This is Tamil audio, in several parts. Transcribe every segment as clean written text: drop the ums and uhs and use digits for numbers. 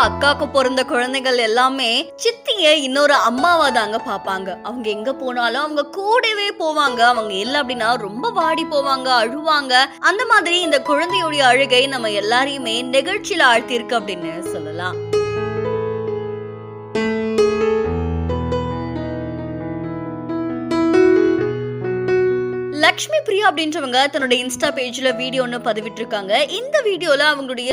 அக்காக்கு பிறந்த குழந்தைகள் எல்லாமே சித்திய இன்னொரு அம்மாவா தாங்க பாப்பாங்க. அவங்க எங்க போனாலும் அவங்க கூடவே போவாங்க. அவங்க இல்ல அப்படின்னா ரொம்ப வாடி போவாங்க, அழுவாங்க. அந்த மாதிரி இந்த குழந்தையுடைய அழுகை நம்ம எல்லாரையுமே நெகிழ்ச்சியில ஆழ்த்திருக்கு அப்படின்னு சொல்லலாம். லக்ஷ்மி பிரியா அப்படின்றவங்க தன்னோட இன்ஸ்டா பேஜ்ல வீடியோ ஒன்னு பதிவிட்டு இருக்காங்க. இந்த வீடியோல அவங்களுடைய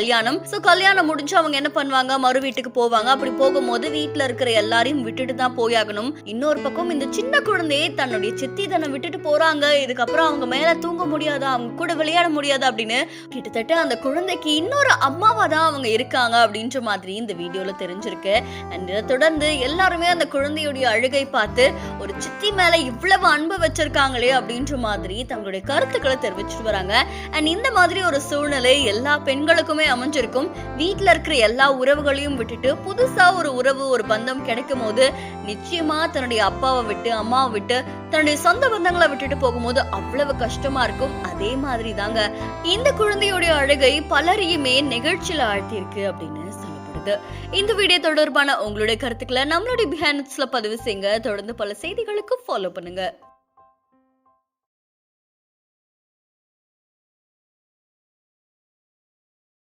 கல்யாணம் முடிஞ்சு அவங்க என்ன பண்ணுவாங்க, மறு வீட்டுக்கு போவாங்க. அப்படி போகும்போது வீட்டுல இருக்கிற எல்லாரையும் விட்டுட்டு தான் போயாகணும். இன்னொரு பக்கம் இந்த சின்ன குழந்தையை தன்னுடைய சித்தி தன்னை விட்டுட்டு போறாங்க. இதுக்கப்புறம் அவங்க மேல தூங்க முடியாதா, அவங்க கூட விளையாட முடியாதா அப்படின்னு கிட்டத்தட்ட அந்த குழந்தைக்கு இன்னொரு அம்மாவா தான் அவங்க இருக்காங்க அப்படின்ற மாதிரி இந்த வீடியோல தெரிஞ்சிருக்கு. அண்ட் இதை தொடர்ந்து எல்லாருமே அந்த குழந்தையுடைய அழுகை பார்த்து ஒரு சித்தி மேல இவ்வளவு அன்பு வச்சிருக்காங்களே அப்படின்ற மாதிரி தங்களுடைய கருத்துக்களை தெரிவிச்சுட்டு வராங்க. அண்ட் இந்த மாதிரி ஒரு சூழ்நிலை எல்லா பெண்களுக்குமே அமைஞ்சிருக்கும். வீட்டுல இருக்கிற எல்லா உறவுகளையும் விட்டுட்டு புதுசா ஒரு உறவு, ஒரு பந்தம் கிடைக்கும் போது நிச்சயமா தன்னுடைய அப்பாவை விட்டு, அம்மாவை விட்டு, தன்னுடைய சொந்த பந்தங்களை விட்டுட்டு போகும்போது அவ்வளவு கஷ்டமா இருக்கும். அதே மாதிரி தாங்க இந்த குழந்தையுடைய அழுகை பலரையுமே நெகிழ்ச்சியில ஆழ்த்தியிருக்கு அப்படின்னு சொல்லப்படுது. இந்த வீடியோ தொடர்பான உங்களுடைய கருத்துக்களை நம்மளுடைய பிஹைண்ட் பதிவு செய்யுங்க. தொடர்ந்து பல செய்திகளுக்கு ஃபாலோ பண்ணுங்க.